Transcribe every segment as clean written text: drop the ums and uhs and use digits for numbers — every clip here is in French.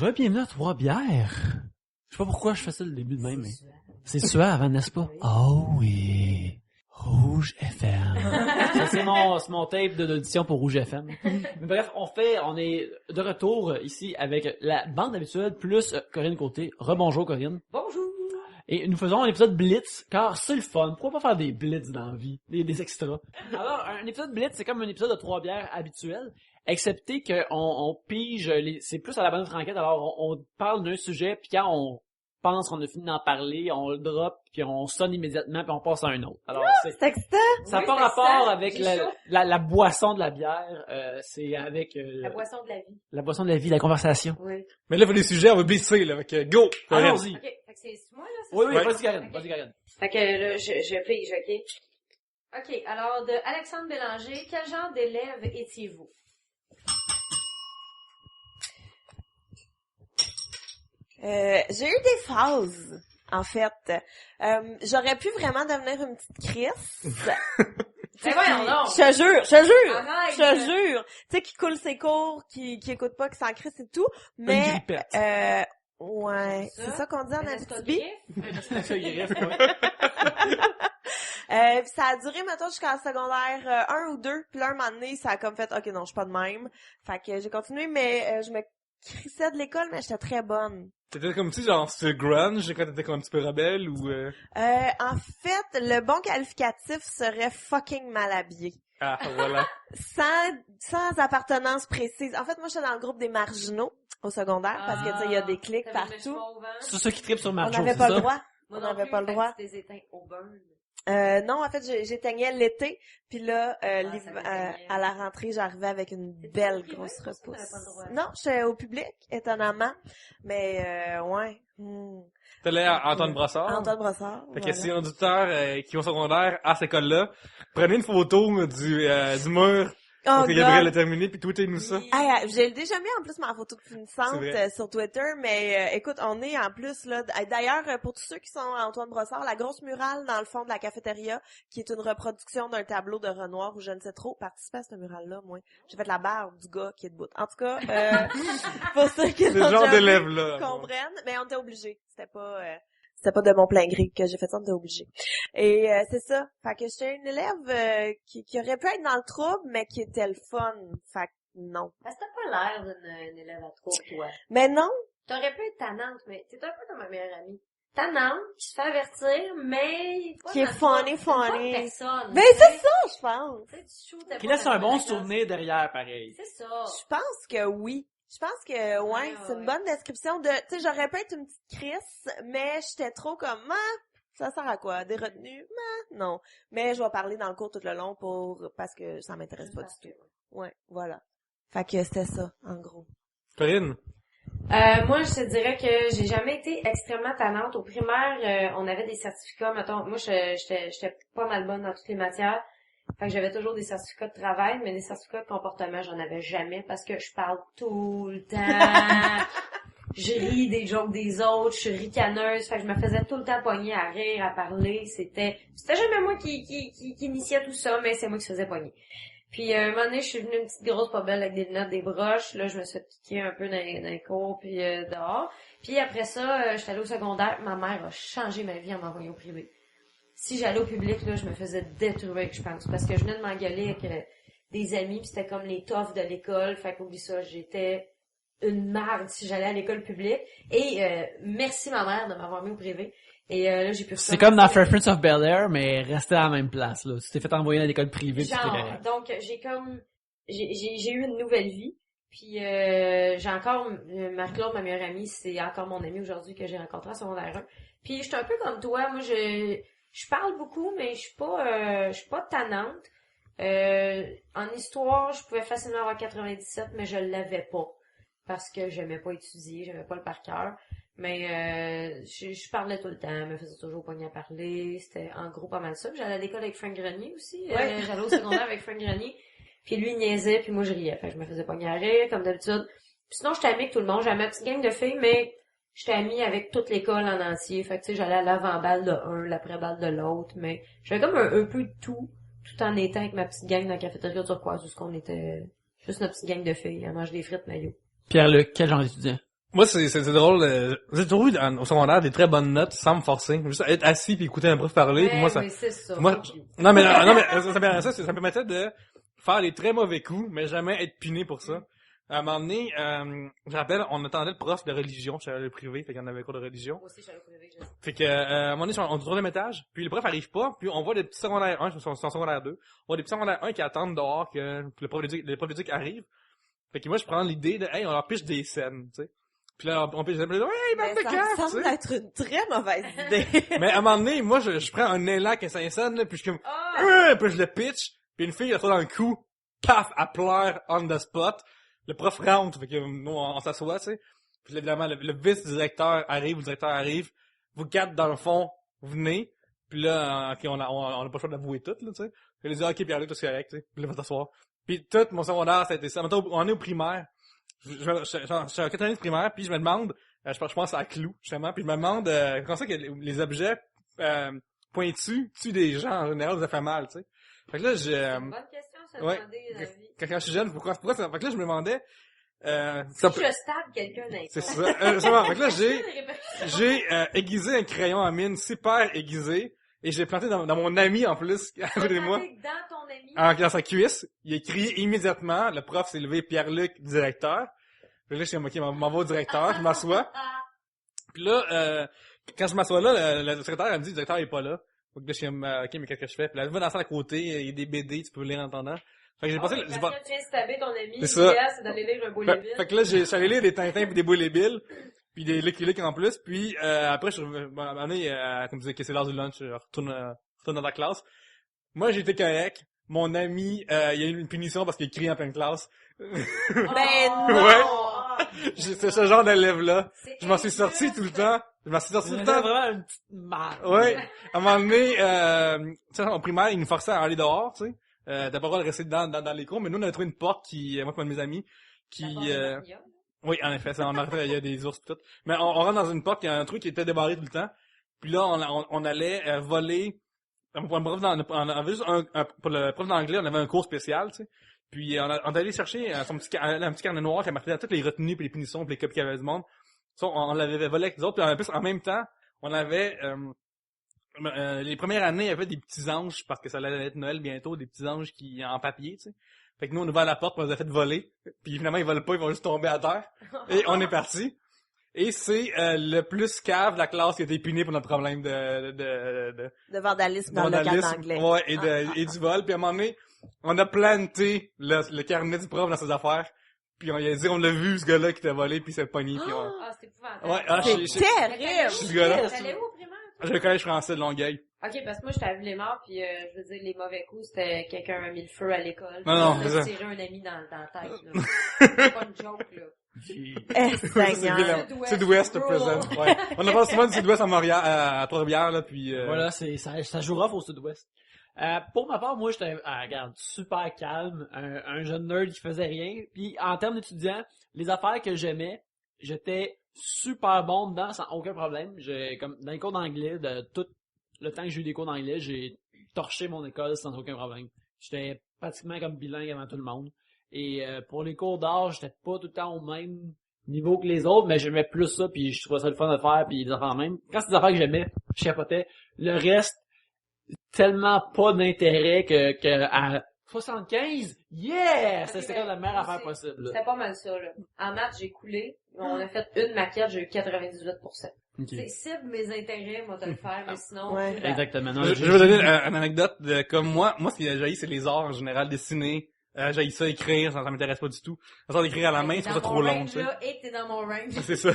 Re-bienvenue à Trois-Bières. Je sais pas pourquoi je fais ça le début de même, mais c'est suave, n'est-ce pas? Oh oui. Rouge FM. Ça, c'est mon tape d'audition pour Rouge FM. Mais bref, on est de retour ici avec la bande habituelle plus Corinne Côté. Rebonjour Corinne. Bonjour. Et nous faisons un épisode Blitz, car c'est le fun. Pourquoi pas faire des Blitz dans la vie? Des extras. Alors, un épisode Blitz, c'est comme un épisode de Trois-Bières habituel, excepté on pige, c'est plus à la bonne franquette, alors on parle d'un sujet, puis quand on pense qu'on a fini d'en parler, on le drop, puis on sonne immédiatement, puis on passe à un autre. Alors, c'est excitant! Ça n'a pas rapport avec la boisson de la bière, c'est avec... la boisson de la vie. La boisson de la vie, la conversation. Oui. Mais là, il faut des sujets, on va blitzer, là, avec go! Allons-y. Ok, fait que c'est moi, là? Oui, Ouais. vas-y Karen, Ok. vas-y Karen. Fait que là, je pige, ok? Ok, alors, de Alexandre Bélanger, quel genre d'élève étiez-vous? J'ai eu des phases, en fait. J'aurais pu vraiment devenir une petite Chris. Ben voyons donc! Je te jure! Arrête! Je te jure! Tu sais, qui coule ses cours, qui écoute pas, qui s'en crisse et tout. Mais, Une grippette. ouais. Ça? C'est ça qu'on dit en Un Abitibi. escogriffe? Ça a duré, mettons, jusqu'à la secondaire 1 ou 2. Puis là, un moment donné, ça a comme fait, OK, non, je suis pas de même. Fait que j'ai continué, mais je me crissais de l'école, mais j'étais très bonne. T'étais comme, tu sais, genre, c'est grunge, quand t'étais comme un petit peu rebelle, ou En fait, le bon qualificatif serait fucking mal habillé. Ah, voilà. Sans appartenance précise. En fait, moi, j'étais dans le groupe des marginaux au secondaire, parce que, tu sais, il y a des clics T'avais le partout. cheveu au vent? C'est ceux qui trippent sur On Marjo, n'avait c'est pas ça? le droit. Moi On non n'avait plus, pas le fait droit. que tu t'es éteint au burn. Non, en fait, j'éteignais l'été, puis là, ça m'éteignait. à la rentrée, j'arrivais avec une T'étais belle au privé, grosse pour ça, t'avais repousse. pas le droit. Non, j'étais au public, étonnamment, mais ouais. T'allais à Antoine Brossard. Antoine Brossard. Fait que voilà. si y a un auditeur qui va au secondaire à cette école-là, prenez une photo du mur Oh, que Gabriel a God. terminé, puis tweetez-nous ça. Hey, j'ai déjà mis en plus ma photo de finissante C'est vrai. sur Twitter, mais écoute, on est en plus là. D'ailleurs, pour tous ceux qui sont à Antoine Brossard, la grosse murale dans le fond de la cafétéria, qui est une reproduction d'un tableau de Renoir ou je ne sais trop, participé à ce mural-là, moi. J'ai fait la barbe du gars qui est debout. En tout cas, pour ceux qui Ce l'ont genre déjà vu, d'élève-là. comprennent, mais on était obligés. C'était pas de mon plein gré que j'ai fait ça, on était obligés. Et c'est ça. Fait que j'étais une élève qui aurait pu être dans le trouble, mais qui était le fun. Fait que non. Parce que t'as pas l'air d'une élève à trop, toi. Mais non, T'aurais pu être tannante, mais t'es un peu comme ma meilleure amie. Tannante, qui se fait avertir, mais... pas Qui est dans le funny, fond, une bonne funny. personne. ben tu c'est sais. ça, je pense. Tu sais, tu shootais Qui pas laisse dans un bon la classe. souvenir derrière, pareil. C'est ça. Je pense que oui. Je pense que, ouais, c'est une ouais. bonne description de, tu sais, j'aurais pu être une petite Chris, mais j'étais trop comme, ça sert à quoi? Des retenues? Non. Mais je vais parler dans le cours tout le long parce que ça m'intéresse pas du tout. Ouais, voilà. Fait que c'était ça, en gros. Corinne. Moi, je te dirais que j'ai jamais été extrêmement tannante. Au primaire, on avait des certificats, mettons, moi, j'étais pas mal bonne dans toutes les matières. Fait que j'avais toujours des certificats de travail, mais des certificats de comportement, j'en avais jamais parce que je parle tout le temps. Je ris des jokes des autres, je suis ricaneuse. Fait que je me faisais tout le temps pogner à rire, à parler. C'était jamais moi qui initiait tout ça, mais c'est moi qui se faisais pogner. Puis un moment donné, je suis venue une petite grosse pobelle avec des lunettes, des broches. Là, je me suis fait piquer un peu dans les cours, puis dehors. Puis après ça, j'étais allée au secondaire. Ma mère a changé ma vie en m'envoyant au privé. Si j'allais au public, là, je me faisais détruire, je pense. Parce que je venais de m'engueuler avec des amis, puis c'était comme les toughs de l'école. Fait qu'oublie ça, j'étais une marde si j'allais à l'école publique. Et merci ma mère de m'avoir mis au privé. Et là, j'ai pu C'est comme dans Fresh Prince of Bel-Air, mais rester à la même place, là. Tu t'es fait envoyer dans l'école privée, tu t'es Genre, correct. donc j'ai eu une nouvelle vie. Puis j'ai encore Marie-Claude, ma meilleure amie, c'est encore mon amie aujourd'hui que j'ai rencontrée en secondaire 1. Puis je suis un peu comme toi, moi je parle beaucoup, mais je suis pas tannante. En histoire, je pouvais facilement avoir 97, mais je l'avais pas. Parce que j'aimais pas étudier, j'aimais pas le par cœur. Mais je parlais tout le temps, me faisais toujours pogner à parler. C'était en gros pas mal ça. Puis j'allais à l'école avec Frank Grenier aussi. Ouais. J'allais au secondaire avec Frank Grenier. Puis lui il niaisait, puis moi je riais. Fait que je me faisais pogner à rire, comme d'habitude. Puis sinon, j'étais amie avec tout le monde. J'avais ma petite gang de filles, mais j'étais amie avec toute l'école en entier. Fait que tu sais, j'allais à l'avant-balle de un, l'après-balle de l'autre. Mais j'avais comme un peu de tout en étant avec ma petite gang dans la cafétéria turquoise, où qu'on était juste notre petite gang de filles à manger des frites maillot. Pierre-Luc, quel genre d'étudiant? Moi, c'est drôle. J'ai toujours eu au secondaire des très bonnes notes sans me forcer. Juste être assis puis écouter un prof parler. Puis moi, ça. Mais c'est ça. Moi, non mais ça me permettait de faire les très mauvais coups, mais jamais être piné pour ça. À un moment donné, je me rappelle, on attendait le prof de religion, j'étais le privé, fait qu'il y en avait cours de religion. Moi aussi, j'avais privé que je sais. Fait que, à un moment donné, on est au troisième étage, puis le prof arrive pas, puis on voit des petits secondaires 1, je suis en secondaire 2, on voit des petits secondaires 1 qui attendent dehors que le prof d'éduc arrive. Fait que moi, je prends l'idée de, hey, on leur piche des scènes, tu sais. Puis là, on piche des scènes, hey, bande de Ça cave, semble être une très mauvaise idée. Mais à un moment donné, moi, je prends un élan avec un Saint-Saëns, là, puis je suis comme, puis je le pitch, puis une fille, elle soit dans le cou, paf, elle pleure on the spot. Le prof rentre, fait que nous, on s'assoit, tu sais. Puis évidemment, le vice-directeur arrive, le directeur arrive. Vous quatre, dans le fond, vous venez. Puis là, ok, on a pas le choix d'avouer tout, là, tu sais. Puis il dit, ok, Pierre-Luc, tout c'est correct, tu sais. Puis là, va t'asseoir. Puis tout mon secondaire, ça a été ça. Maintenant, on est au primaire. Je suis en 4 années de primaire, puis je me demande, je pense à Clou, justement, puis je me demande, comment ça que les objets, pointus tuent des gens, en général, ça fait mal, tu sais. Fait que là, C'est une bonne question, ça, de ouais. demander dans la vie. Quand je suis jeune, pourquoi ça? Fait que là, je me demandais, Si je stab quelqu'un d'un c'est ça. Justement, fait que là, j'ai aiguisé un crayon à mine super aiguisé et j'ai planté dans mon ami en plus à côté de moi. Dans ton ami. Dans sa cuisse. Il a crié immédiatement. Le prof s'est levé, Pierre-Luc, directeur. Puis là, je suis comme, ok, m'en va au directeur, je m'assois. Puis là, quand je m'assois là, le secrétaire, elle me dit, le directeur il est pas là. Donc là, je suis comme, ok, mais qu'est-ce que je fais? Puis là, je vais dans la salle à côté, il y a des BD, tu peux lire en attendant. Fait que j'ai passé, Parce que tu viens de stabber ton ami, c'est ça. l'idéal, c'est d'aller lire un beau Léville. Fait que là, je suis allé lire des Tintins pis des Boules et Bill, puis des Lucky Luke en plus, puis après, je suis revenu, à un moment donné, comme je disais que c'est l'heure du lunch, je retourne dans la classe. Moi, j'ai été correct. Mon ami, il y a eu une punition parce qu'il crie en pleine classe. Ben non! Ouais. C'est ce genre d'élève-là. Je m'en suis sorti tout le temps. Je m'en suis sorti tout le temps. vraiment une petite marde. Ouais. À un moment donné, tu sais, en primaire, ils nous forçaient à aller dehors, tu sais. T'as pas le droit de rester dans les cours, mais nous, on a trouvé une porte qui, moi et un de mes amis, qui, oui, en effet, ça, il y a des ours pis tout. Mais on rentre dans une porte, il y a un truc qui était débarré tout le temps. Puis là, on allait voler. Pour le prof d'anglais, on avait un cours spécial, tu sais. Puis on allait chercher un petit carnet noir qui a marqué toutes les retenues puis les punitions puis les copies qu'il y avait du monde. Ça, on l'avait volé avec les autres. Puis en plus, en même temps, on avait les premières années, il y avait des petits anges parce que ça allait être Noël bientôt, des petits anges qui en papier, tu sais. Fait que nous, on ouvrait la porte, on les a fait voler. Puis finalement, ils volent pas, ils vont juste tomber à terre. Et on est parti. Et c'est le plus cave de la classe qui a été puni pour notre problème De vandalisme dans le local anglais. Ouais, et du vol. Puis à un moment donné, on a planté le carnet du prof dans ses affaires. Puis on lui a dit, on l'a vu, ce gars-là qui t'a volé, puis c'est pogné. Puis on... Ah, c'est épouvantable. Ouais, C'est terrible! Je suis ce gars-là. T'allais où au primaire? J'ai le collège français de Longueuil. Ok, parce que moi, j'étais à Villemort, puis je veux dire, les mauvais coups, c'était quelqu'un a mis le feu à l'école. Non, puis c'est on ça. a tiré un ami dans la tête, là. C'est pas une joke, là. Seigneur. Sud-Ouest présent. Ouais. On a pas souvent du Sud-Ouest à Montréal, à Trois-Rivières, là, puis Voilà, ça joue rough au Sud-Ouest. Pour ma part, moi, j'étais, regarde, super calme, un jeune nerd qui faisait rien. Puis, en termes d'étudiants, les affaires que j'aimais, j'étais super bon dedans sans aucun problème. Comme, dans les cours d'anglais, de tout le temps que j'ai eu des cours d'anglais, j'ai torché mon école sans aucun problème. J'étais pratiquement comme bilingue avant tout le monde. Et pour les cours d'art, j'étais pas tout le temps au même niveau que les autres, mais j'aimais plus ça, puis je trouvais ça le fun de faire, puis des affaires même. Quand c'est des affaires que j'aimais, je capotais. Le reste, tellement pas d'intérêt que à 75, yeah! C'était comme la meilleure affaire possible. Là. C'était pas mal ça, là. En maths, j'ai coulé. On a fait une maquette, j'ai eu 98%. Okay. C'est cible mes intérêts, moi, de le faire, mais sinon... Ouais. Exactement. Non, je vais donner une anecdote de comme moi ce qui j'ai c'est les arts en général, dessiner. J'ai ça écrire, ça m'intéresse pas du tout. Ça d'écrire à la main, c'est pas trop long, tu sais. Et t'es dans mon range. C'est ça.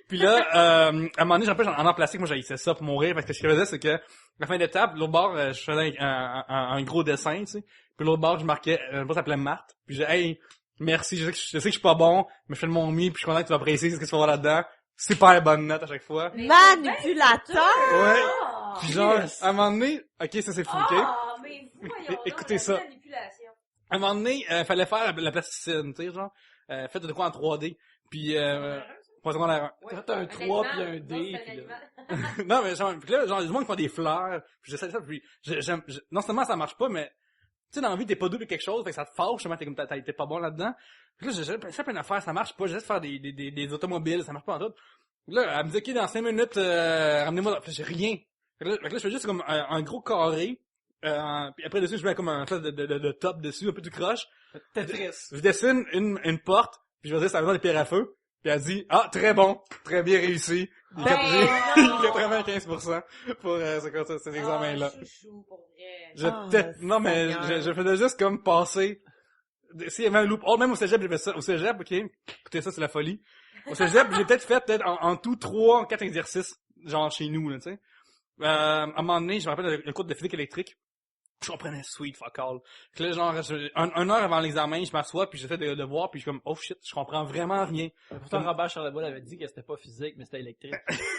Puis là, à un moment donné, en art plastique, moi j'haïssais ça pour mourir parce que ce que je faisais, c'est que la fin d'étape, l'autre bord, je faisais un gros dessin, tu sais. Puis l'autre bord, je marquais, ça s'appelait Marthe. Puis j'ai hey, merci, je sais que je suis pas bon, mais je fais de mon mieux, puis je suis content que tu vas apprécier ce que tu vas voir là-dedans. Super bonne note à chaque fois. Manipulateur! Ouais. Oh, Puis genre, yes. à un moment donné, ok, ça c'est fou, ok? Ah, mais voyons Écoutez donc, ça. la manipulation. À un moment donné, fallait faire la plasticine, tu sais, genre, faites de quoi en 3D. Puis, pas secondaire 1. T'as fait un 3 puis un D. Puis là... Non, mais genre, puis là, genre, du monde qui font des fleurs, puis j'essaie de ça, puis non seulement ça marche pas, mais, sais, dans la vie, t'es pas doué de quelque chose, fait que ça te fâche, justement, t'es pas bon là-dedans. Puis là, j'ai fait plein d'affaires, ça marche pas, j'essaie de faire des automobiles, ça marche pas en tout. Là, elle me dit, OK, dans 5 minutes, ramenez-moi, j'ai rien. Fait que là, je fais juste comme un gros carré, puis après dessus, je mets comme un espèce de top dessus, un peu du croche. Tetris. Je dessine une porte, puis je vais dire, ça va des pierres à feu. Puis elle dit, ah, très bon, très bien réussi. J'ai 95% pour cet examen-là. Chouchou, pour vrai. Non, mais je faisais juste comme passer. S'il y avait un loop, même au cégep, j'ai fait ça. Au cégep, OK, écoutez, ça, c'est la folie. Au cégep, j'ai peut-être fait en tout 3, 4 exercices, genre chez nous, là, tu sais. À un moment donné, je me rappelle le cours de physique électrique. Je comprenais sweet fuck all. Puis là, genre, une heure avant l'examen, je m'assois, puis j'essaie de voir, puis je suis comme, oh shit, je comprends vraiment rien. Pourtant, Robert Charlebois avait dit que c'était pas physique, mais c'était électrique.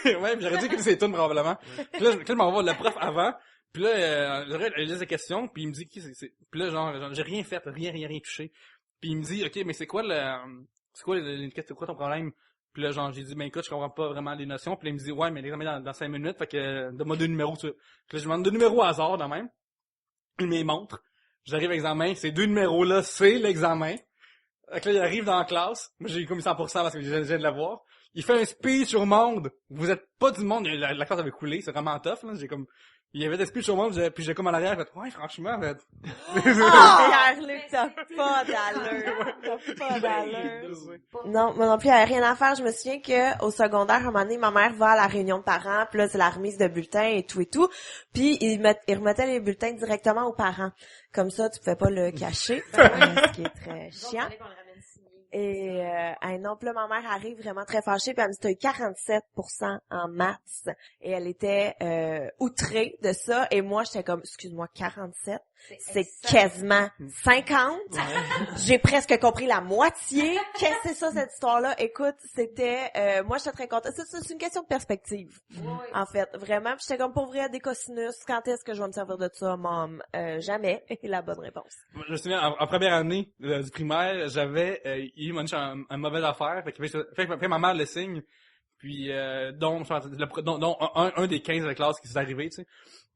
Ouais, puis j'aurais dit que c'est tout, probablement. Puis là, je m'envoie le prof avant, puis là, j'aurais laissé des questions, puis il me dit, c'est... Puis là, genre, j'ai rien fait, rien touché. Puis il me dit, OK, mais c'est quoi ton problème? Puis là, genre, j'ai dit, ben écoute, je comprends pas vraiment les notions. Puis là, il me dit, ouais, mais l'examen dans 5 minutes, fait que donne-moi 2 numéros. Puis là, je demande 2 numéros au hasard, de même. Il me les montre. J'arrive à l'examen, ces 2 numéros-là, c'est l'examen. Fait que là, il arrive dans la classe. Moi, j'ai eu comme 100% parce que je viens de l'avoir. Il fait un speech au monde. Vous êtes pas du monde. La classe avait coulé. C'est vraiment tough, là. Il y avait des speech au monde, puis j'ai comme en arrière, j'ai fait, ouais, franchement, fait. Pierre-Luc, t'as pas d'allure. T'as pas d'allure. Non, moi non plus, il y avait rien à faire. Je me souviens que au secondaire, un moment donné, ma mère va à la réunion de parents, puis là, c'est la remise de bulletins et tout. Puis, ils remettaient les bulletins directement aux parents. Comme ça, tu pouvais pas le cacher. Ce qui est très chiant. Et non, puis là, ma mère arrive vraiment très fâchée, puis elle me dit, t'as eu 47% en maths. Et elle était outrée de ça. Et moi, j'étais comme, excuse-moi, 47? C'est quasiment 50. J'ai presque compris la moitié. Qu'est-ce que c'est ça, cette histoire-là? Écoute, c'était... moi, j'étais très contente. C'est une question de perspective, en fait. Vraiment. Puis j'étais comme, pour vrai, des cosinus, quand est-ce que je vais me servir de ça, mom? Jamais. La bonne réponse. Je me souviens, en première année du primaire, j'avais eu une mauvaise affaire. Fait que ma mère le signe. Puis, dont un des 15 de la classe qui s'est arrivé, tu sais.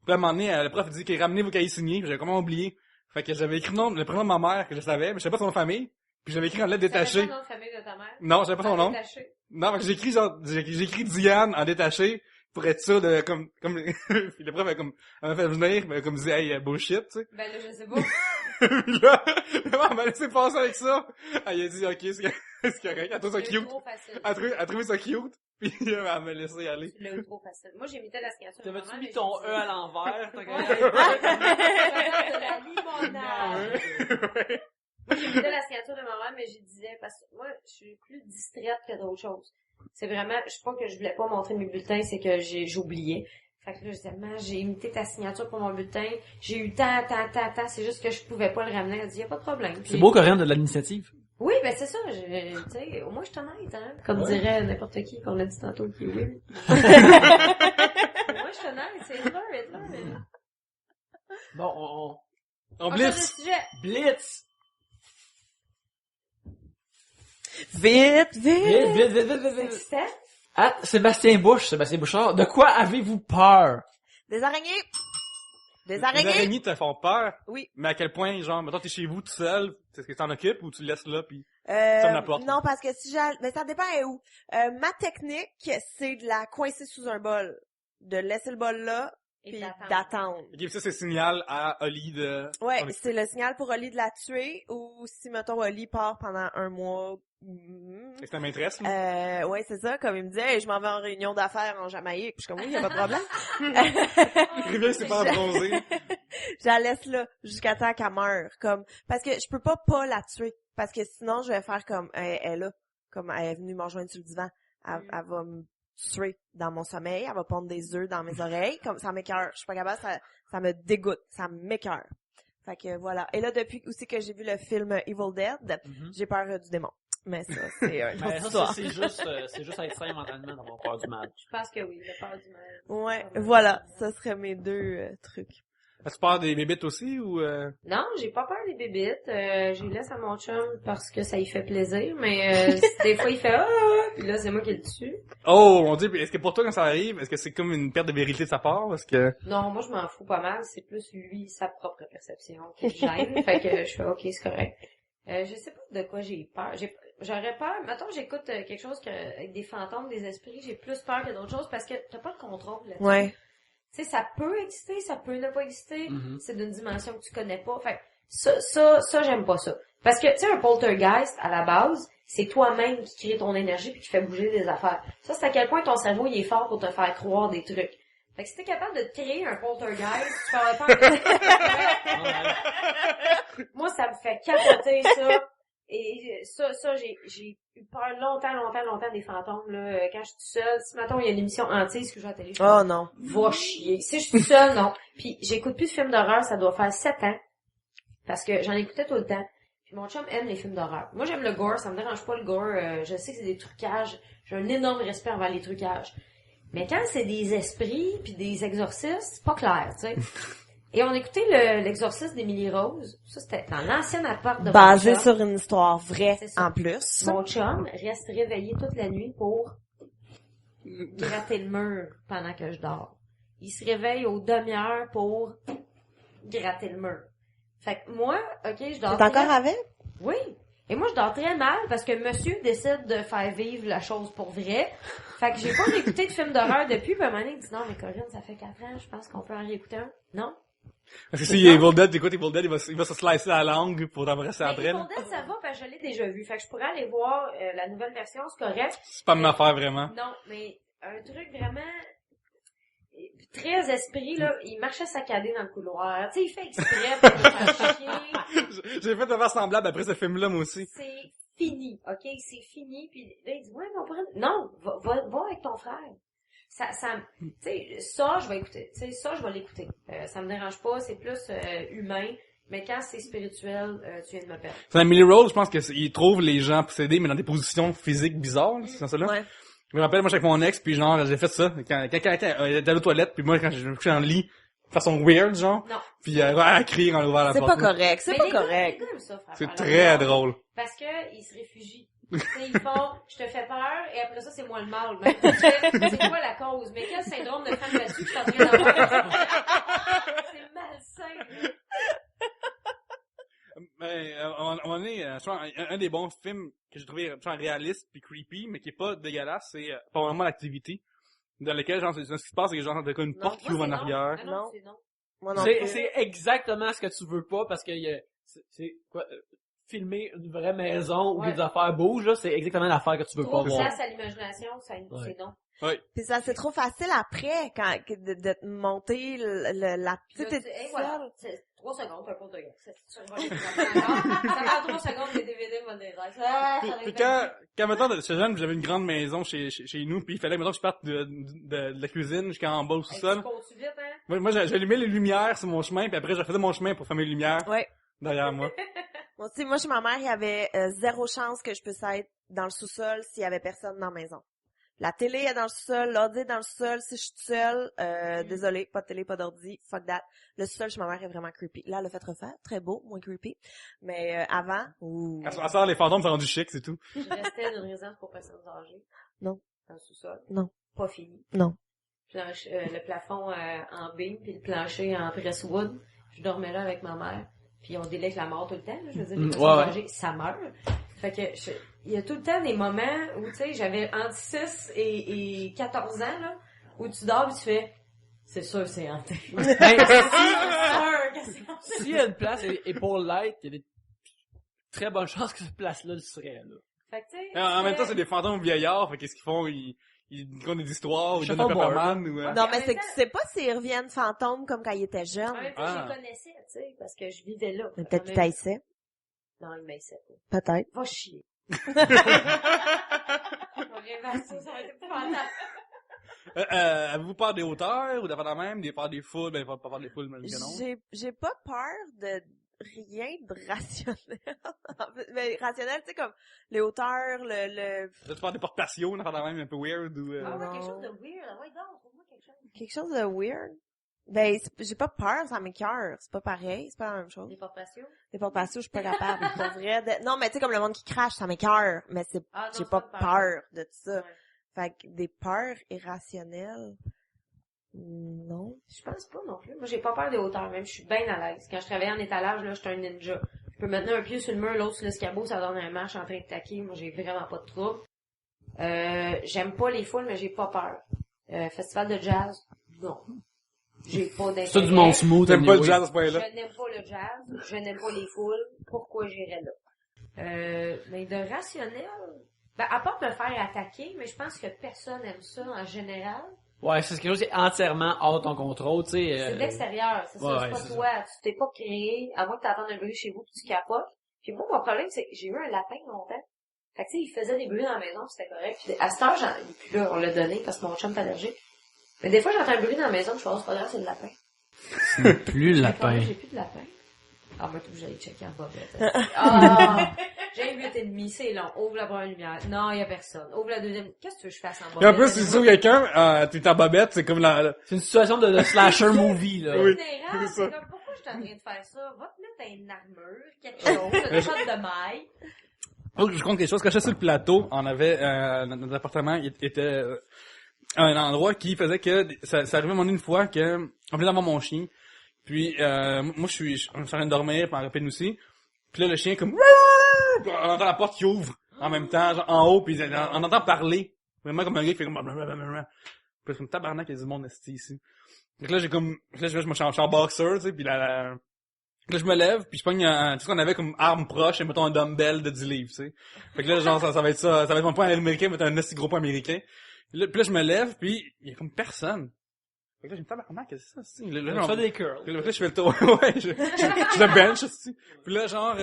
Puis à un moment donné, le prof dit qu'il ramenait vos cahiers signés, puis j'avais comment oublié. Fait que j'avais écrit le prénom de ma mère, que je savais, mais je savais pas son nom de famille. Puis j'avais écrit en lettres détachées. Tu savais pas le nom de famille de ta mère? Non, je savais pas son nom. Détaché. Non, fait que j'ai écrit Diane en détaché, pour être sûr de, comme, puis le prof elle m'a fait venir, mais comme disait, hey, bullshit, tu sais. Ben là, je sais pas. Puis là, elle m'a laissé passer avec ça. Elle a dit, ok, c'est correct, elle trouve ça cute. Trop facile. Elle a trouvé ça cute. Puis elle m'a laissé aller. Tu l'as eu trop facile. Moi, j'imitais la signature de ma mère. T'avais-tu mis ton E à l'envers? de la limonade. Moi, j'imitais la signature de ma mère, mais je disais, parce que moi, je suis plus distraite que d'autres choses. C'est vraiment, je sais pas que je voulais pas montrer mes bulletins, c'est que j'oubliais. Fait que là, je disais, j'ai imité ta signature pour mon bulletin, j'ai eu tant, c'est juste que je pouvais pas le ramener. Elle dit, y a pas de problème. Puis, c'est beau, Corinne, de l'initiative. oui, ben c'est ça, tu sais, au moins je suis honnête, hein. Comme dirait n'importe qui qu'on a dit tantôt qui est weird. Au moins je suis honnête, c'est Hitler. Bon, On blitz. Blitz! Vite. Ah, Sébastien Bouchard, de quoi avez-vous peur? Des araignées. Les araignées te font peur? Oui. Mais à quel point, genre, mettons, t'es chez vous tout seul, est-ce que t'en occupes ou tu le laisses là pis ferme la porte? Non, parce que si mais ça dépend où. Ma technique, c'est de la coincer sous un bol. De laisser le bol là, puis d'attendre. Ok, ça c'est signal à Oli de... Ouais, c'est le signal pour Oli de la tuer, ou si, mettons, Oli part pendant 1 mois. C'est que ça m'intéresse, là? Ouais, c'est ça, comme il me disait, je m'en vais en réunion d'affaires en Jamaïque, puis je suis comme, oui, y a pas de problème. Rivière, c'est pas bronzé. Je la laisse là, jusqu'à temps qu'elle meure, comme, parce que je peux pas la tuer, parce que sinon, je vais faire comme, elle est là, comme, elle est venue me rejoindre sur le divan, elle va me tuer dans mon sommeil, elle va pondre des œufs dans mes oreilles, comme, ça m'écoeure, je suis pas capable, ça me dégoûte, ça m'écoeure. Fait que voilà. Et là, depuis aussi que j'ai vu le film Evil Dead, j'ai peur du démon. Mais ça, c'est un autre histoire. C'est juste être sain mentalement d'avoir peur du mal. Je pense que oui, la peur du mal. Ouais, voilà. Ça serait mes 2 trucs. As-tu peur des bébites aussi, ou Non, j'ai pas peur des bébites. Je les laisse à mon chum parce que ça y fait plaisir, mais des fois il fait puis là c'est moi qui le tue. Oh, mon Dieu, puis est-ce que pour toi, quand ça arrive, est-ce que c'est comme une perte de vérité de sa part? Parce que... Non, moi je m'en fous pas mal, c'est plus lui, sa propre perception qui le gêne. Fait que je fais ok, c'est correct. Je sais pas de quoi j'ai peur. J'aurais peur, mettons j'écoute quelque chose avec des fantômes, des esprits, j'ai plus peur que d'autres choses parce que t'as pas de contrôle là-dessus. Ouais. Tu sais, ça peut exister, ça peut ne pas exister. Mhm. C'est d'une dimension que tu connais pas. Fait ça, j'aime pas ça. Parce que, tu sais, un poltergeist, à la base, c'est toi-même qui crée ton énergie puis qui fait bouger des affaires. Ça, c'est à quel point ton cerveau, il est fort pour te faire croire des trucs. Fait que si t'es capable de te créer un poltergeist, tu parlais pas Moi, ça me fait capoter, ça. Et ça, j'ai eu peur longtemps des fantômes, là. Quand je suis toute seule, si maintenant il y a une émission hantise que je joue à la télé, je Oh non. va chier. Si je suis toute seule, non. Puis j'écoute plus de films d'horreur, ça doit faire 7 ans. Parce que j'en écoutais tout le temps. Puis mon chum aime les films d'horreur. Moi, j'aime le gore, ça me dérange pas le gore. Je sais que c'est des trucages. J'ai un énorme respect envers les trucages. Mais quand c'est des esprits puis des exorcistes, c'est pas clair, tu sais. Et on écoutait l'exorcisme d'Emily Rose. Ça, c'était dans l'ancien appart de Basé mon chum. sur une histoire vraie, C'est ça. en plus. Mon chum reste réveillé toute la nuit pour gratter le mur pendant que je dors. Il se réveille aux demi-heures pour gratter le mur. Fait que moi, ok, je dors. T'es encore avec? Oui. Et moi, je dors très mal parce que monsieur décide de faire vivre la chose pour vrai. Fait que j'ai pas réécouté de film d'horreur depuis, puis à un moment donné, il dit non, mais Corinne, ça fait 4 ans, je pense qu'on peut en réécouter un. Non? Parce que si Evil Dead, t'écoutes Evil Dead, il va se slicer la langue pour t'embrasser Mais après. Evil Dead, ça va parce que je l'ai déjà vu. Fait que je pourrais aller voir la nouvelle version, c'est correct. C'est pas ma affaire, vraiment. Non, mais un truc vraiment très esprit, là, il marchait saccadé dans le couloir. Tu sais, il fait exprès pour nous faire chier. J'ai fait de faire semblable après ce film-là, moi aussi. C'est fini, ok? C'est fini. Puis là, il dit, ouais, mais on pourrait... Non, va avec ton frère. Tu sais, ça, je vais écouter. Tu sais, ça, je vais l'écouter. Ça me dérange pas, c'est plus humain. Mais quand c'est spirituel, tu viens de me perdre. C'est Emily Rose, je pense qu'il trouve les gens possédés, mais dans des positions physiques bizarres, là, c'est ça là? Ouais. Je me rappelle, moi, j'étais avec mon ex, puis genre, j'ai fait ça. Quand elle était aux toilettes, puis moi, quand je me couchais dans le lit, de façon weird, genre. Non. Puis elle crie en ouvrant la C'est porte. pas correct, c'est Mais pas les gars correct. aiment ça, frère. C'est très drôle. Parce que ils se réfugient. Tu sais, ils font, je te fais peur, et après ça, c'est moi le mal. Même. C'est quoi la cause? Mais quel syndrome de femme là-dessus que je suis en train d'avoir? C'est malsain. Mais on est un des bons films que j'ai trouvé réaliste puis creepy, mais qui est pas dégueulasse, c'est pas vraiment l'activité dans lequel genre ce qui se passe, c'est que genre t'as une porte qui ouvre en arrière. Ah non, c'est non. Moi non C'est plus. c'est exactement ce que tu veux pas parce que c'est quoi filmer une vraie maison où Ouais. des affaires bougent, là, c'est exactement l'affaire que tu veux Trop pas de voir. place à l'imagination, c'est non. Puis ça, c'est trop facile après, de te monter la Puis petite là, seule. voilà, c'est 3 secondes, un compte de gars. Ça prend 3 secondes, les DVD vont des Puis quand maintenant j'étais jeune, j'avais une grande maison chez nous, puis il fallait maintenant que je parte de la cuisine jusqu'en bas au sous-sol. Tu comptes vite, hein? Moi j'allumais les lumières sur mon chemin, puis après je faisais mon chemin pour fermer les lumières Ouais. derrière moi. Moi aussi, moi, chez ma mère, il y avait zéro chance que je puisse être dans le sous-sol s'il y avait personne dans la maison. La télé est dans le sous-sol, l'ordi est dans le sous-sol. Si je suis toute seule, désolé, pas de télé, pas d'ordi, fuck that. Le sous-sol chez ma mère est vraiment creepy. Là, elle l'a fait refaire, très beau, moins creepy. Mais avant, ouh. À ça, les fantômes sont rendus chic, c'est tout. Je restais dans une résidence pour personnes âgées. Non. Dans le sous-sol. Non. Pas fini. Non. Le plafond en beam, puis le plancher en presswood. Je dormais là avec ma mère. Puis on délègue la mort tout le temps, là. Je veux dire, les personnes âgées, ça meurt. Fait que il y a tout le temps des moments où, tu sais, j'avais entre 6 et 14 ans, là, où tu dors et tu fais, c'est sûr, c'est hanté. S'il y a une place et pour l'être, il y a des très bonnes chances que cette place-là le serait, là. Fait que, tu sais. En même temps, c'est des fantômes vieillards, fait qu'est-ce qu'ils font? Ils racontent des histoires, ou ils Je donnent un sais pas, Pepperman, ou... Non, mais en c'est même que tu sais pas s'ils reviennent fantômes comme quand ils étaient jeunes. En même temps, je les connaissais, tu sais, parce que je vivais là. Mais peut-être qu'ils t'haïssaient. Non, ils m'haïssaient pas. Peut-être. Va chier. On rêve à ça, ça va être épouvantable. Avez-vous peur des hauteurs, ou d'avoir la même, des peurs des foules, ben, pas peur des foules, mais non. J'ai pas peur de rien de rationnel. En fait, mais rationnel, tu sais, comme les hauteurs, Tu peur des portes patio, d'avoir la même un peu weird, ou... Ah ouais, Non. quelque chose de weird. Ouais, donc, trouve-moi quelque chose. quelque chose de weird. Ben, j'ai pas peur, ça m'écoeure. C'est pas pareil, c'est pas la même chose. Les portes patios? Les portes patios, je suis pas capable. Pour vrai. Non, mais tu sais, comme le monde qui crache, ça m'écoeure. Mais j'ai pas peur de ça. Ouais. Fait que des peurs irrationnelles, non. Je pense pas non plus. Moi, j'ai pas peur des hauteurs, même. Je suis bien à l'aise. Quand je travaillais en étalage, là, j'étais un ninja. Je peux maintenir un pied sur le mur, l'autre sur l'escabeau, ça donne un marche en train de taquer. Moi, j'ai vraiment pas de trouble. J'aime pas les foules, mais j'ai pas peur. Festival de jazz, non. J'ai pas d'intérêt. C'est du monde smooth. T'aimes pas le jazz à ce point-là? Je n'aime pas le jazz, je n'aime pas les foules. Pourquoi j'irais là? Mais de rationnel, ben, à part me faire attaquer, mais je pense que personne aime ça en général. Ouais, c'est quelque chose qui est entièrement hors de ton contrôle, tu sais. C'est de l'extérieur, c'est ça, ouais, c'est pas c'est toi. Tu t'es pas créé, à moins que t'entendes un bruit chez vous pis tu capotes. Puis moi, mon problème, c'est que j'ai eu un lapin longtemps. Fait que tu sais, il faisait des bruits dans la maison, pis c'était correct. Puis à cette heure, puis là, on l'a donné parce que mon chum est allergique. Mais des fois, j'entends un bruit dans la maison, je pense, c'est pas grave, c'est le lapin. C'est plus le lapin. J'ai plus de lapin. Ah, moi, tout, j'allais checker en bobette. Ah! J'ai 8,5, c'est long. Ouvre la première lumière. Non, y a personne. Ouvre la deuxième. Qu'est-ce que tu veux que je fasse en bobette? Et en plus, si tu trouves quelqu'un, t'es en bobette, c'est comme C'est une situation de slasher movie, là. Oui. C'est c'est ça. comme, pourquoi je suis en train de faire ça? Va te mettre à une armure, quelque chose, une shot de maille. Oh, je compte quelque chose. Quand j'étais sur le plateau, on avait, notre appartement était un endroit qui faisait que ça arrivait à un moment donné une fois que on venait d'avoir mon chien. Puis moi je suis en train de dormir, puis en rapide aussi. Puis là le chien comme puis on entend la porte qui ouvre en même temps, genre en haut, puis on entend parler. Vraiment comme un gars qui fait comme puis comme tabarnak, il y a du monde esti ici. Donc là j'ai comme là je suis en boxer, tu sais, puis là je me lève, puis je pogne tout ce qu'on avait comme arme proche, et mettons un dumbbell de 10 livres, tu sais. Fait que là, genre, ça va être ça va être mon point américain, mettre un assez gros point américain. Puis là, je me lève, puis il y a comme personne. Fait que là, j'ai une tabarnak, qu'est-ce que c'est ça, Tu fais des curls. Puis là, je fais le tour, ouais, je le bench, aussi. Puis là, genre,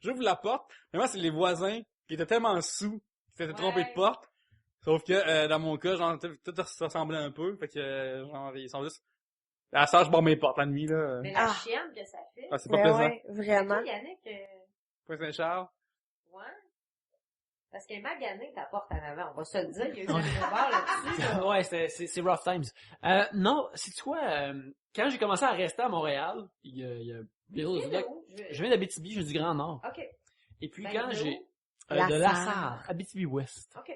j'ouvre la porte, mais moi, c'est les voisins qui étaient tellement sous, qui s'étaient trompés de porte. Sauf que, dans mon cas, genre, tout se ressemblait un peu, fait que, genre, ils sont juste, à ça, je barre mes portes la nuit, là. Mais la chienne que ça fait. Ah, c'est pas Mais plaisant. ouais, vraiment. Toi, Yannick, Point Saint-Charles. ouais. Parce qu'elle est maganée, ta porte en avant. On va se le dire, il y a eu un débat là-dessus. Là. Ouais, c'est rough times. Non, c'est quoi, quand j'ai commencé à rester à Montréal, il y a je viens d'Abitibi, je viens du Grand Nord. OK. Et puis Ben, quand de j'ai où? de Lassar, Abitibi-Ouest. OK.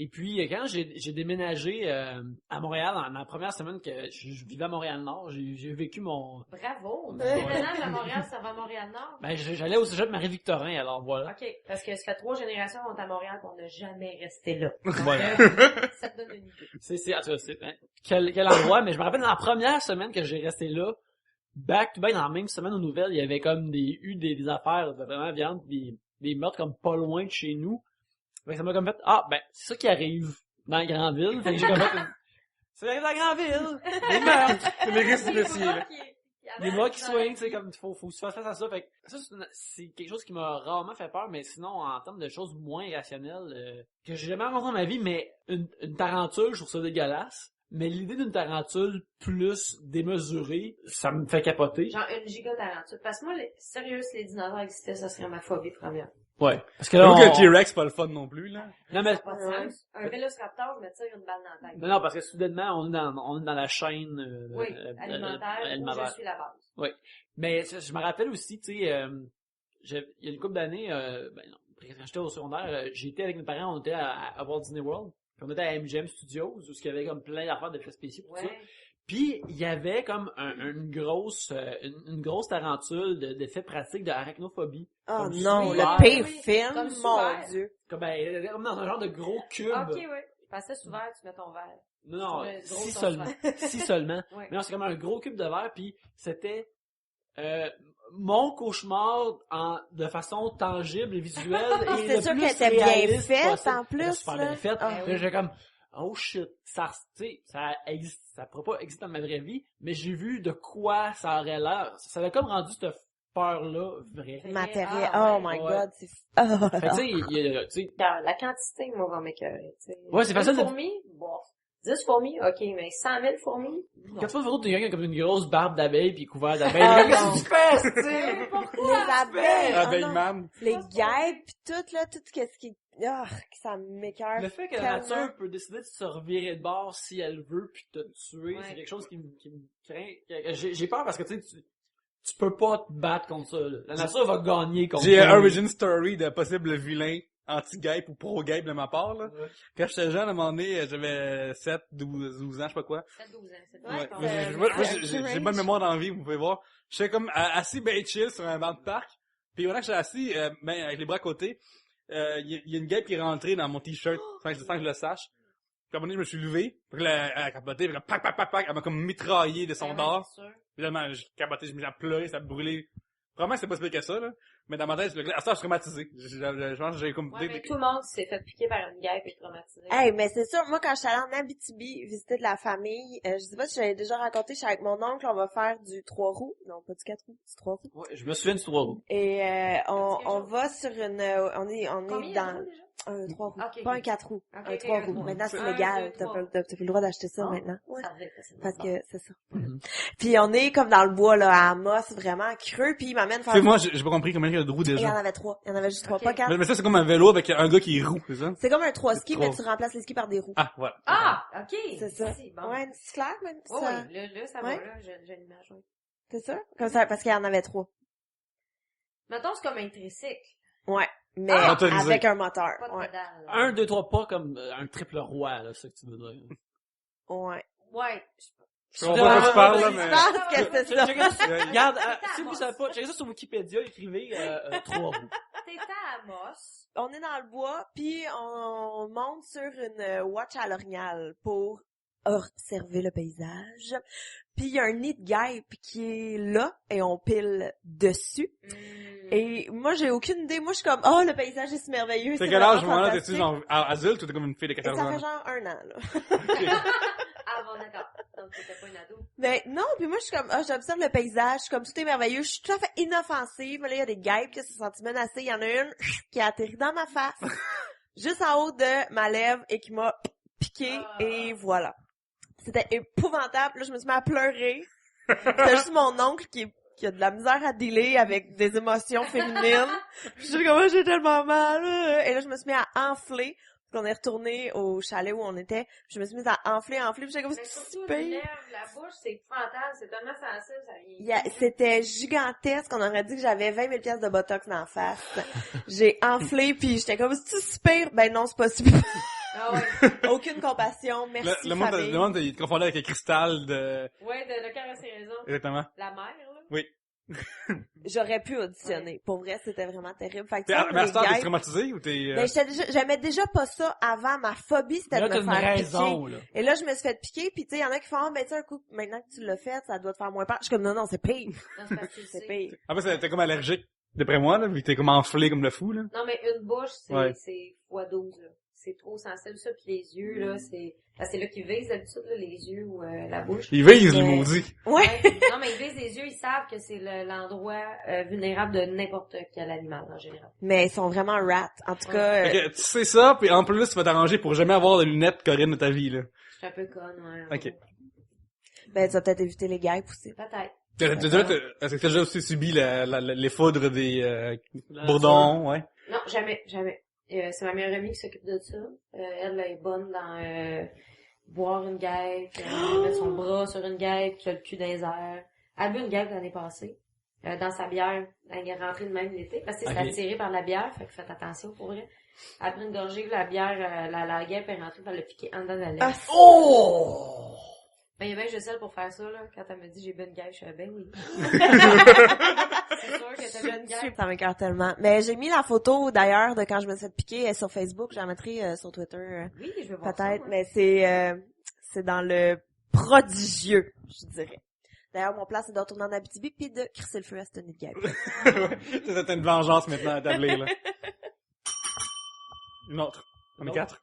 Et puis quand j'ai déménagé à Montréal dans la première semaine que je vivais à Montréal-Nord, j'ai vécu mon Bravo. Tu déménages à Montréal, ça va à Montréal-Nord? ben j'allais au cégep Marie-Victorin, alors voilà. OK. Parce que ça fait 3 générations qu'on est à Montréal qu'on n'a jamais resté là. Voilà. Ça te donne une idée. En tout cas, quel endroit, mais je me rappelle dans la première semaine que j'ai resté là, back to back dans la même semaine aux nouvelles, il y avait comme des affaires vraiment violentes, des meurtres comme pas loin de chez nous. Fait que ça m'a comme fait, c'est ça qui arrive dans la grande ville. Fait que j'ai comme fait, ça arrive dans la grande ville. Des meurtres. C'est les risques spéciaux, là. Des mois qui swing, tu sais, comme, faut se faire face à ça. Fait que ça, c'est quelque chose qui m'a rarement fait peur, mais sinon, en termes de choses moins irrationnelles, que j'ai jamais rencontré dans ma vie, mais une tarentule, je trouve ça dégueulasse. Mais l'idée d'une tarentule plus démesurée, ça me fait capoter. Genre une giga-tarentule. Parce que moi, sérieux, si les dinosaures existaient, ça serait ma phobie première. Ouais. Parce que là, J'avoue que le T-Rex, c'est pas le fun non plus, là. Non, mais, Ça n'a pas de sens. Un vélociraptor, je me tire une balle dans la tête. non, parce que soudainement, on est dans la chaîne, Alimentaire, où je suis la base. Oui. Mais je me rappelle aussi, tu sais, il y a une couple d'années, quand j'étais au secondaire, j'étais avec mes parents, on était à Walt Disney World. Puis on était à MGM Studios, où il y avait comme plein d'affaires d'effets spéciaux pour ça. Puis il y avait comme une grosse tarentule d'effets pratiques d'arachnophobie. Oh comme non, super. le pire film, Comme mon super. Dieu. Comme dans un genre de gros cube. Ok, oui. Parce que souvent, tu mets ton verre. Non, Le gros si ton seulement. Si seulement. Ouais. Mais non, c'est comme un gros cube de verre, puis c'était mon cauchemar de façon tangible et visuelle. Et C'est le sûr plus qu'elle était bien réaliste faite, possible. en plus, Elle était super là. bien faite. Ah Là, oui. j'ai comme, oh shit, ça existe, ça pourrait pas exister dans ma vraie vie, mais j'ai vu de quoi ça aurait l'air. Ça avait comme rendu cette peur-là vraie. Matériel. Ah, Oh my ouais. god, c'est... Fait que, tu sais, La quantité, moi, va m'écœurer. Ouais, c'est facile de- 10 fourmis, bon. 10 fourmis, ok, mais 100 000 fourmis? quand tu vois une photo de quelqu'un comme une grosse barbe d'abeille pis couvert d'abeille, Ah, qu'est-ce non. que tu fais, tu sais? Les abeilles, oh Abeille non. man. Les guêpes pis tout, là, tout ce qui... ça m'écoeure. Le fait que la tellement. nature peut décider de se revirer de bord si elle veut puis te tuer, Ouais. c'est quelque chose qui me craint. J'ai peur parce que tu peux pas te battre contre ça, là. La nature va gagner contre J'ai toi. origin story de possible vilain anti-gape ou pro-gape de ma part, là. Ouais. Quand j'étais jeune, à un moment donné, j'avais 7, 12 ans, je sais pas quoi. 7-12 ans, c'est Ouais, pas Mais c'est- moi, c'est- j'ai bonne mémoire dans la vie, vous pouvez voir. J'étais comme assis ben chill sur un banc de parc. Puis pendant que j'étais assis, ben, avec les bras à côté, il y a une guêpe qui est rentrée dans mon t-shirt sans que je le sache. Puis à un moment donné, je me suis levé. Puis là, elle a capoté. Puis là, pac, pac, pac, pac. Elle m'a comme mitraillé de son dard. Puis là, j'ai capoté, je me suis mis à pleurer, ça a brûlé. Vraiment, c'est pas si pire que ça, là. Mais dans ma tête, à ça, je suis traumatisé. Je pense que j'ai comme... Ouais, mais tout le monde s'est fait piquer par une guêpe et traumatisé. Hey, mais c'est sûr, moi, quand je suis allée en Abitibi visiter de la famille, je sais pas si j'avais déjà raconté, je suis avec mon oncle, on va faire du 3 roues. Non, pas du 4 roues, du 3 roues. Ouais, je me souviens du 3 roues. Et, on chose. va sur une, on est Combien il y en a dans déjà? un 3 roues. Ok, Pas ok. un 4 roues. Ok, Un ok, 3 un roues. trois. Maintenant, c'est Un, légal. deux, T'as trois. plus le droit d'acheter ça Ah. maintenant. Ouais. Ça devait facilement. Parce que c'est ça. Mhm. Puis on est comme dans le bois, là, à Amos, vraiment creux, puis il m'amène faire... Fais-moi, j'ai pas compris combien il y a de roues Il y en déjà. avait 3. Il y en avait juste 3, Ok. pas 4. Mais ça, c'est comme un vélo avec un gars qui est roux, c'est ça? C'est comme un 3 ski, mais Trois. tu remplaces les skis par des roues. Ah, voilà. Ah, ok. C'est ça. Si, bon. Ouais, c'est clair, même Oh, ça. oui, là, ça Ouais. va, là, j'ai l'image, oui. C'est ça? Comme ça, parce qu'il y en avait 3. Mettons, c'est comme un tricycle. Ouais. Mais Ah! Motorisé. avec un moteur. Pas de Ouais. pédale. là. 1, 2, 3 pas comme un triple roi, là, c'est ça que tu veux dire. Ouais. Ouais. Je comprends pas de quoi tu parles, là, Je mais... pense que c'est ça. Checkez ça. Regarde, T'es à si vous Amos. savez pas, checkez ça sur Wikipédia, écrivez 3 roues. T'étais à Amos. On est dans le bois, puis on monte sur une watch à l'orignal pour observer le paysage. Puis il y a un nid de guêpe qui est là, et on pile dessus. Et moi, j'ai aucune idée. Moi, je suis comme, oh, le paysage est si merveilleux. C'est quel âge, vraiment moment là, fantastique. t'es-tu genre adulte ou t'es comme une fille de Et 14 ça ans? fait genre 1 an, là. Ah bon, d'accord. Donc, t'étais pas une ado. Mais non, puis moi, je suis comme, j'observe le paysage, je suis comme, tout est merveilleux, je suis tout à fait inoffensive. Là, il y a des guêpes qui se sont senties menacées. Il y en a une qui a atterri dans ma face, juste en haut de ma lèvre, et qui m'a piqué, et voilà. C'était épouvantable. Là, je me suis mis à pleurer. C'était juste mon oncle qui a de la misère à dealer avec des émotions féminines. Je suis comme, j'ai tellement mal. Et là, je me suis mis à enfler. Puis on est retourné au chalet où on était. Puis je me suis mis à enfler. Puis j'étais comme, Mais c'est surtout, si les pire. lèvres, la bouche, c'est épouvantable, c'est tellement sensible, ça C'était gigantesque. On aurait dit que j'avais 20 000 pièces de botox dans la face. J'ai enflé, puis j'étais comme, c'est si pire? Ben non, c'est pas si pire. Ah ouais. Aucune compassion. Merci, Le monde, famille. le monde, il te confondait avec un cristal de... Ouais, de cœur à ses raisons. Exactement. La mère, là. Oui. J'aurais pu auditionner. Pour vrai, c'était vraiment terrible. Fait que, tu Mais sais, à les ce temps, t'es guêpes- traumatisé ou t'es... Ben, j'aimais déjà pas ça avant. Ma phobie, c'était Là, de t'as me une faire raison, piquer. là. Et là, je me suis fait piquer, puis tu sais, il y en a qui font, ah, ben, tu sais, un coup, maintenant que tu l'as fait, ça doit te faire moins peur. Je suis comme, non, c'est pire. Non, c'est parce que tu le C'est sais. pire. En fait, t'es comme allergique, d'après moi, là, vu que t'es comme enflé comme le fou, là. Non, mais une bouche, Ouais. c'est x12, là. C'est trop sensible, ça, puis les yeux, là, c'est là qu'ils visent d'habitude, là, les yeux ou la bouche. Il vise, le Mais- maudit. Ouais. Non, mais ils visent les yeux, ils savent que c'est l'endroit vulnérable de n'importe quel animal, en général. Mais ils sont vraiment rats. En tout cas, Fait que tu sais ça, puis en plus, tu vas t'arranger pour jamais avoir de lunettes Corinne de ta vie, là. Je suis un peu conne, ouais. Ok. ben, tu vas peut-être éviter les guêpes aussi. Peut-être. Est-ce que t'as déjà aussi subi les foudres des bourdons, ouais? Non, jamais. C'est ma meilleure amie qui s'occupe de ça. Elle est bonne dans boire une guêpe, mettre son bras sur une guêpe, qui a le cul dans les airs. Elle a bu une guêpe l'année passée. Dans sa bière, elle est rentrée de même l'été, parce que c'est attiré par la bière, fait que faites attention pour vrai. Après une gorgée, la bière, la guêpe est rentrée, elle l'a piqué en dedans de la lèvre. Ah, Oh! Ben, il y a bien juste elle pour faire ça, là. Quand elle me dit j'ai bu une guêpe, je fais ben oui. C'est sûr que t'as bu une guêpe. ça m'écoeure tellement. Mais j'ai mis la photo, d'ailleurs, de quand je me suis fait piquer sur Facebook. J'en mettrai sur Twitter, Oui, je veux voir ça. peut-être. moi. Mais c'est dans le prodigieux, je dirais. D'ailleurs, mon plan, c'est de retourner en Abitibi puis de crisser le feu à cette nid de guêpe. T'as une vengeance maintenant à établir, là. Une autre. On est Non. 4.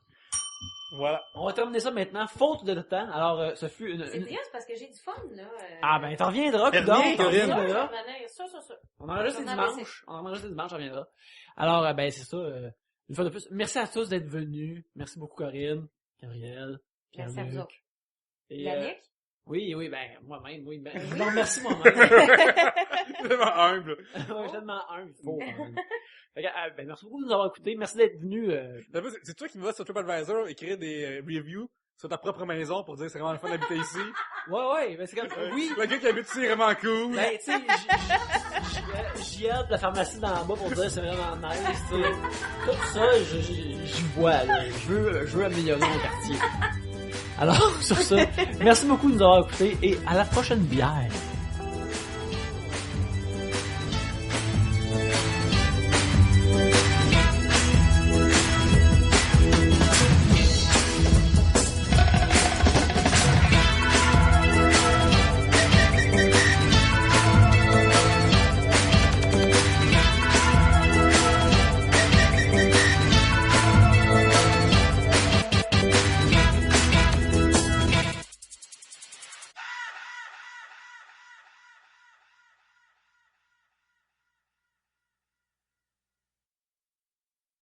Voilà. On va terminer ça maintenant, faute de temps. Alors, ce fut C'est triste parce que j'ai du fun, là. Ah ben, t'en reviendras, Reviens, coudonc, t'en Corinne. reviendras. Ça. On enregistre les On en dimanches. On enregistre les dimanches, on reviendra. Alors, ben, c'est ça. Une fois de plus, merci à tous d'être venus. Merci beaucoup, Corinne, Gabriel, Merci à Pierre-Luc. vous autres. Et, Yannick? Oui, ben, moi-même, oui, ben, je vous en remercie moi-même. Tellement humble. Ouais, je suis tellement humble, faux. Fait que, ben, merci beaucoup de nous avoir écoutés. Merci d'être venu. C'est toi qui vas sur TripAdvisor écrire des reviews sur ta propre maison pour dire c'est vraiment le fun d'habiter ici. Ouais, ben c'est comme, oui. Le gars qui habite ici est vraiment cool. Ben, tu sais, j'y aide la pharmacie d'en bas pour dire c'est vraiment nice, tu sais. Tout ça, j'y vois, là. Je veux améliorer mon quartier. Alors, sur ça, merci beaucoup de nous avoir écoutés et à la prochaine bière.